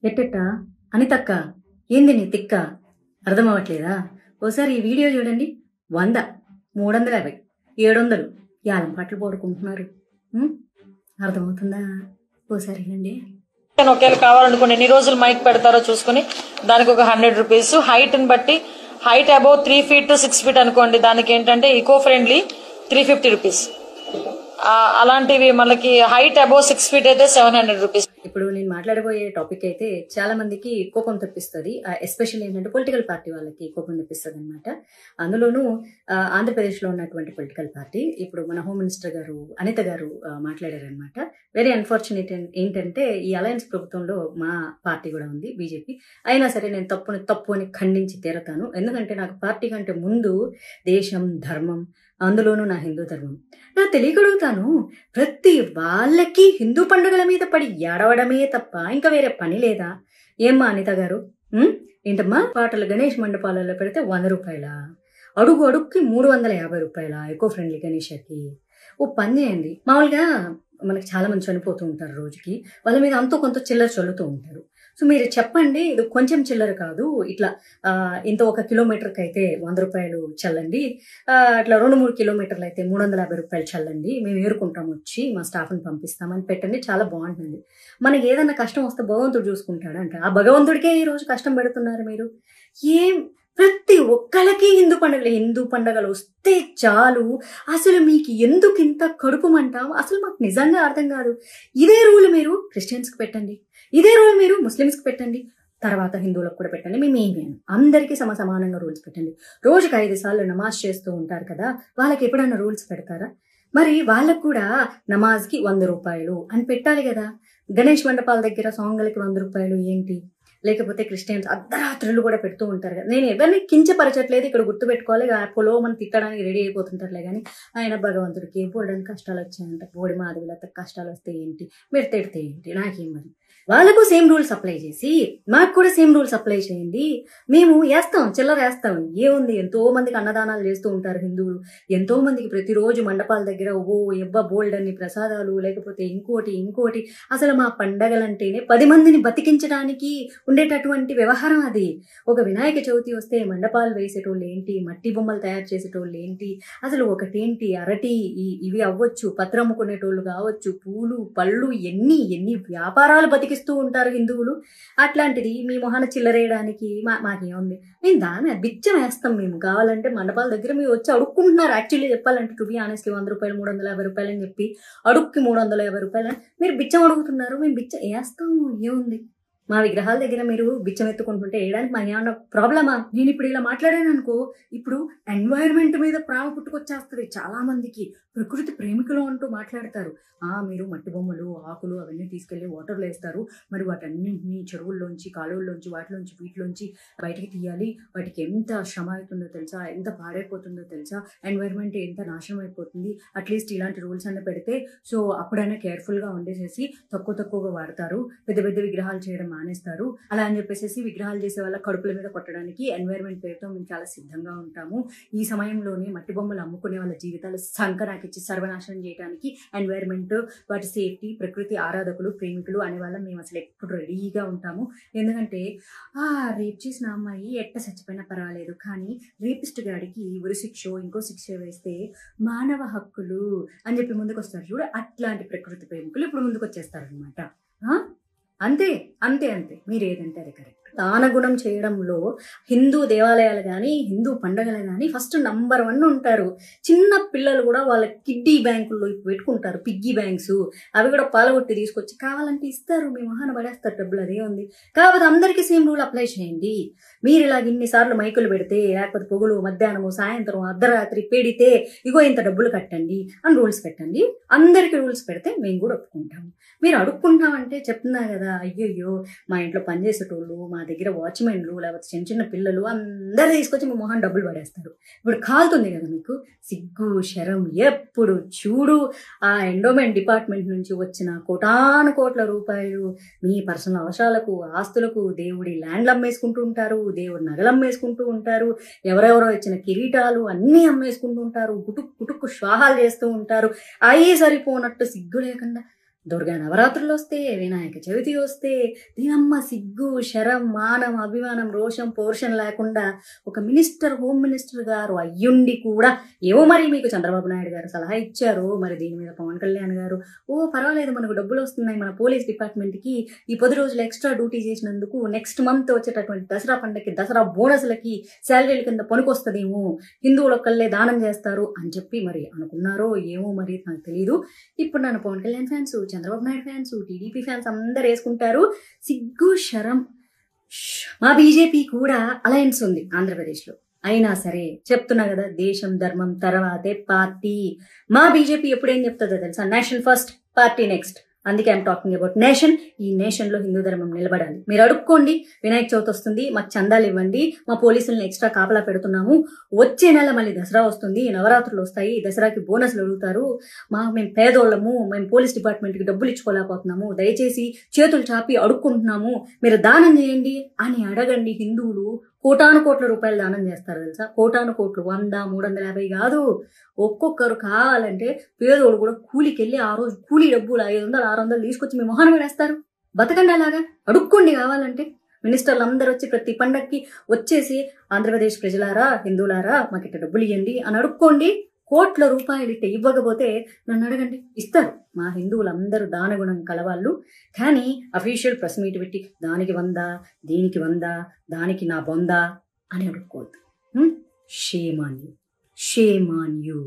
ఎట్టెట్టా అనితక్క ఏంది నీ తిక్క అర్థమవట్లేదా? ఓసారి ఈ వీడియో చూడండి. 100, 350, 700 యాలం పాటలు పాడుకుంటున్నారు. అర్థమవుతుందా? ఓసారి వినండి. ఒకవేళ కావాలనుకోండి ఎన్ని రోజులు మైక్ పెడతారో చూసుకుని దానికి ఒక 100 రూపీస్. హైట్ ని బట్టి height above 3 feet to 6 feet అనుకోండి, దానికి ఏంటంటే ఈకో ఫ్రెండ్లీ 350 రూపీస్. అలాంటివి మనకి హైట్ అబౌవ్ 6 feet అయితే 700 రూపీస్. ఇప్పుడు నేను మాట్లాడబోయే టాపిక్ అయితే చాలా మందికి కోపం తెప్పిస్తుంది. ఎస్పెషల్లీ ఏంటంటే పొలిటికల్ పార్టీ వాళ్ళకి కోపం తెప్పిస్తుంది అనమాట. అందులోనూ ఆంధ్రప్రదేశ్లో ఉన్నటువంటి పొలిటికల్ పార్టీ ఇప్పుడు మన హోమ్ మినిస్టర్ గారు అనిత గారు మాట్లాడారనమాట. వెరీ అన్ఫార్చునేట్ ఏంటంటే ఈ అలయన్స్ ప్రభుత్వంలో మా పార్టీ కూడా ఉంది, బీజేపీ. అయినా సరే నేను తప్పు అని ఖండించి తీరతాను. ఎందుకంటే నాకు పార్టీ కంటే ముందు దేశం, ధర్మం, అందులోనూ నా హిందూ ధర్మం. నా తెలియగలుగుతాను, ప్రతి వాళ్ళకి హిందూ పండుగల మీద పడి ఏడవడమే తప్ప ఇంకా వేరే పని లేదా? ఏమ్మా అనిత గారు, ఏంటమ్మా పాటలు గణేష్ మండపాలలో పెడితే 100 రూపాయల, అడుగు అడుగుకి 350 రూపాయల ఎకో ఫ్రెండ్లీ గణేషకి? ఓ పని చేయండి. మామూలుగా మనకి చాలా మంది చనిపోతూ ఉంటారు రోజుకి, వాళ్ళ మీద అంతో కొంత చిల్లర చల్లుతూ ఉంటారు. సో మీరు చెప్పండి, ఇది కొంచెం చిల్లర కాదు, ఇట్లా ఇంత 1 కిలోమీటర్కి అయితే 100 రూపాయలు చల్లండి, అట్లా 2-3 కిలోమీటర్లు అయితే 350 రూపాయలు చల్లండి, మేము ఏరుకుంటాం, వచ్చి మా స్టాఫ్ని పంపిస్తామని పెట్టండి. చాలా బాగుంటుంది. మనకి ఏదన్నా కష్టం వస్తే భగవంతుడు చూసుకుంటాడంట. ఆ భగవంతుడికే ఈరోజు కష్టం పెడుతున్నారు మీరు. ఏం ప్రతి ఒక్కళ్ళకి హిందూ పండుగలు వస్తే చాలు, అసలు మీకు ఎందుకు ఇంత కడుపు మంట? అసలు మాకు నిజంగా అర్థం కాదు. ఇదే రూల్ మీరు క్రిస్టియన్స్కి పెట్టండి, ఇదే రూల్ మీరు ముస్లిమ్స్కి పెట్టండి, తర్వాత హిందువులకు కూడా పెట్టండి. మేమేమి అందరికీ సమానంగా రూల్స్ పెట్టండి. రోజుకి 5 సార్లు నమాజ్ చేస్తూ ఉంటారు కదా, వాళ్ళకి ఎప్పుడైనా రూల్స్ పెడతారా? మరి వాళ్ళకు కూడా నమాజ్కి 100 రూపాయలు అని పెట్టాలి కదా. గణేష్ మండపాల దగ్గర సాంగ్లకి 100 రూపాయలు ఏంటి? లేకపోతే క్రిస్టియన్స్ అర్ధరాత్రులు కూడా పెడుతూ ఉంటారు కదా. నేను ఎవరిని కించపరచట్లేదు, ఇక్కడ గుర్తుపెట్టుకోవాలి. పొలో మనం తిట్టడానికి రెడీ అయిపోతుంటారులే కానీ ఆయన భగవంతుడికి పోవడానికి కష్టాలు వచ్చాయంట, పోడి మాధవులతో కష్టాలు వస్తే ఏంటి, మీరు తిడితే ఏంటి, నాకేం మరి? వాళ్ళకు సేమ్ రూల్స్ అప్లై చేసి మాకు కూడా సేమ్ రూల్స్ అప్లై చేయండి. మేము వేస్తాం, చిల్లర వేస్తాం. ఏముంది, ఎంతో మందికి అన్నదానాలు చేస్తూ ఉంటారు హిందువులు. ఎంతో మందికి ప్రతిరోజు మండపాల దగ్గర బోల్డ్ అన్ని ప్రసాదాలు, లేకపోతే ఇంకోటి. అసలు మా పండగలంటేనే 10 మందిని బతికించడానికి ఉండేటటువంటి వ్యవహారం అది. ఒక వినాయక చవితి వస్తే మండపాలు వేసేటోళ్ళు ఏంటి, మట్టి బొమ్మలు తయారు చేసేటోళ్ళు ఏంటి, అసలు ఒకటేంటి అరటి ఇవి అవ్వచ్చు, పత్రం అమ్ముకునేటోళ్ళు కావచ్చు, పూలు పళ్ళు, ఎన్ని వ్యాపారాలు బతికిస్తూ ఉంటారు హిందువులు. అట్లాంటిది మీ మొహాన చిల్లరేయడానికి మాకేముంది? మేము దాని బిచ్చం వేస్తాం. మేము కావాలంటే మండపాల దగ్గర మీరు వచ్చి అడుక్కుంటున్నారు. యాక్చువల్లీ చెప్పాలంటే టు బి ఆనెస్ట్లీ 100 రూపాయలు 350 రూపాయలు అని చెప్పి అడుక్కి 350 రూపాయలు మీరు బిచ్చం అడుగుతున్నారు. మేము బిచ్చం వేస్తాము, ఏముంది? మా విగ్రహాల దగ్గర మీరు బిచ్చం ఎత్తుకుంటుంటే వేయడానికి మాకు ఏమన్నా ప్రాబ్లమా? నేను ఇప్పుడు ఇలా మాట్లాడాను అనుకో, ఇప్పుడు ఎన్వైరన్మెంట్ మీద ప్రేమ పుట్టుకొచ్చేస్తుంది చాలా మందికి. ప్రకృతి ప్రేమికులు అంటూ మాట్లాడతారు. మీరు మట్టి బొమ్మలు, ఆకులు అవన్నీ తీసుకెళ్లి వాటర్లో వేస్తారు, మరి వాటన్నింటినీ చెరువుల్లోంచి, కాలువల్లోంచి, వీటిలోంచి బయటికి తీయాలి. వాటికి ఎంత శ్రమ అవుతుందో తెలుసా, ఎంత పాడైపోతుందో తెలుసా, ఎన్వైరన్మెంట్ ఎంత నాశనం అయిపోతుంది. అట్లీస్ట్ ఇలాంటి రూల్స్ అన్న పెడితే సో అప్పుడైనా కేర్ఫుల్గా ఉండేసేసి తక్కువగా వాడతారు, పెద్ద విగ్రహాలు చేయడం మానేస్తారు. అలా అని చెప్పేసి విగ్రహాలు చేసే వాళ్ళ కడుపుల మీద కొట్టడానికి ఎన్వైరన్మెంట్ పేరుతో మేము చాలా సిద్ధంగా ఉంటాము. ఈ సమయంలోనే మట్టి బొమ్మలు అమ్ముకునే వాళ్ళ జీవితాలు సంకరాకిచ్చి సర్వనాశనం చేయడానికి ఎన్వైరన్మెంట్, వాటి సేఫ్టీ, ప్రకృతి ఆరాధకులు, ప్రేమికులు అనే వాళ్ళం మేము అసలు ఎప్పుడు రెడీగా ఉంటాము. ఎందుకంటే రేప్ చేసిన అమ్మాయి ఎట్ట చచ్చిపోయినా పర్వాలేదు, కానీ రేపిస్ట్ గాడికి ఇంకో శిక్ష వేస్తే మానవ హక్కులు అని చెప్పి ముందుకు వస్తారు చూడు, అట్లాంటి ప్రకృతి ప్రేమికులు ఇప్పుడు ముందుకు వచ్చేస్తారనమాట. అంతే మీరు ఏదంటే అది కరెక్ట్. దానగుణం చేయడంలో హిందూ దేవాలయాలు కానీ హిందూ పండుగలు కానీ ఫస్ట్ నంబర్ 1 ఉంటారు. చిన్న పిల్లలు కూడా వాళ్ళ కిడ్డీ బ్యాంకుల్లో పెట్టుకుంటారు, పిగ్గీ బ్యాంక్స్. అవి కూడా పాలగొట్టి తీసుకొచ్చి కావాలంటే ఇస్తారు, మీ మొహాన పడేస్తారు డబ్బులు, అదే ఉంది. కాకపోతే అందరికీ సేమ్ రూల్ అప్లై చేయండి. మీరు ఇలాగ ఇన్నిసార్లు మైకులు పెడితే, లేకపోతే పొగులు, మధ్యాహ్నము, సాయంత్రం, అర్ధరాత్రి పెడితే ఇగో ఇంత డబ్బులు కట్టండి అని రూల్స్ పెట్టండి. అందరికీ రూల్స్ పెడితే మేము కూడా ఒప్పుకుంటాము. మీరు అడుక్కుంటామంటే చెప్తున్నా కదా, అయ్యయ్యో మా ఇంట్లో పనిచేసేటోళ్ళు, మా దగ్గర వాచ్మెన్లు, లేకపోతే చిన్న పిల్లలు అందరూ తీసుకొచ్చి మీ మొహం డబ్బులు పడేస్తారు. ఇప్పుడు కాలుతుంది కదా మీకు, సిగ్గు శరం. ఎప్పుడు చూడు ఆ ఎండోమెంట్ డిపార్ట్మెంట్ నుంచి వచ్చిన కోటాను కోట్ల రూపాయలు మీ పర్సనల్ అవసరాలకు, ఆస్తులకు, దేవుడి ల్యాండ్లు అమ్మేసుకుంటూ ఉంటారు, దేవుడి నగలు అమ్మేసుకుంటూ ఉంటారు, ఎవరెవరో ఇచ్చిన కిరీటాలు అన్నీ అమ్మేసుకుంటూ ఉంటారు, కుటుక్కు శ్వాహాలు చేస్తూ ఉంటారు. అయ్యి సరిపోనట్టు సిగ్గు లేకుండా దుర్గా నవరాత్రులు వస్తే, వినాయక చవితి వస్తే, దీనమ్మ సిగ్గు, శరం, మానం, అభిమానం, రోషం, పౌరుషం లేకుండా ఒక మినిస్టర్, హోమ్ మినిస్టర్ గారు అయ్యుండి కూడా ఏమో మరి మీకు చంద్రబాబు నాయుడు గారు సలహా ఇచ్చారు, మరి దీని మీద పవన్ కళ్యాణ్ గారు పర్వాలేదు మనకు డబ్బులు వస్తున్నాయి మన పోలీస్ డిపార్ట్మెంట్కి ఈ 10 రోజులు ఎక్స్ట్రా డ్యూటీ చేసినందుకు నెక్స్ట్ మంత్ వచ్చేటటువంటి దసరా పండుగకి, దసరా బోనస్లకి శాలరీల కింద పనికొస్తుందేమో, హిందువులొక్కళ్ళే దానం చేస్తారు అని చెప్పి మరి అనుకున్నారో ఏమో మరి నాకు తెలియదు. ఇప్పుడు నన్ను Pawan Kalyan fans, Chandrababu Naidu fans, TDP fans అందరు వేసుకుంటారు. సిగ్గు శరం. మా బీజేపీ కూడా అలయన్స్ ఉంది ఆంధ్రప్రదేశ్లో. అయినా సరే చెప్తున్నా కదా, దేశం ధర్మం తర్వాతే పార్టీ. మా బీజేపీ ఎప్పుడేం చెప్తుందో తెలుసా? Nation first, party next. అందుకే ఐఎమ్ టాకింగ్ అబౌట్ నేషన్. ఈ నేషన్లో హిందూ ధర్మం నిలబడాలి. మీరు అడుక్కోండి, వినాయక చవితి వస్తుంది మాకు చందాలు ఇవ్వండి, మా పోలీసులను ఎక్స్ట్రా కాపలా పెడుతున్నాము, వచ్చే నెల మళ్ళీ దసరా వస్తుంది, నవరాత్రులు వస్తాయి, దసరాకి బోనస్లు అడుగుతారు, మేము పేదోళ్ళము, మేము పోలీస్ డిపార్ట్మెంట్కి డబ్బులు ఇచ్చుకోలేకపోతున్నాము, దయచేసి చేతులు చాపి అడుక్కుంటున్నాము, మీరు దానం చేయండి అని అడగండి. హిందువులు కోటాను కోట్ల రూపాయలు దానం చేస్తారు తెలుసా? కోటాను కోట్లు, 100, 350 కాదు. ఒక్కొక్కరు కావాలంటే పేదోడు కూడా కూలికి వెళ్ళి ఆ రోజు కూలీ డబ్బులు 500, 600 తీసుకొచ్చి మీ మొహాన్ని వేస్తారు. బతకండి అలాగా, అడుక్కోండి కావాలంటే. మినిస్టర్లు అందరూ వచ్చి ప్రతి పండక్కి వచ్చేసి ఆంధ్రప్రదేశ్ ప్రజలారా, హిందువులారా మాకు ఇట్ట డబ్బులు ఇవ్వండి అని అడుక్కోండి. కోట్ల రూపాయలు ఇట్ట ఇవ్వకపోతే నన్ను అడగండి, ఇస్తారు. మా హిందువులందరూ దానగుణం కలవాళ్ళు. కానీ అఫీషియల్ ప్రెస్ మీట్ పెట్టి దానికి 100, దీనికి 100, దానికి నా 100 అని అడుక్కోవద్దు. Shame on you, shame on you.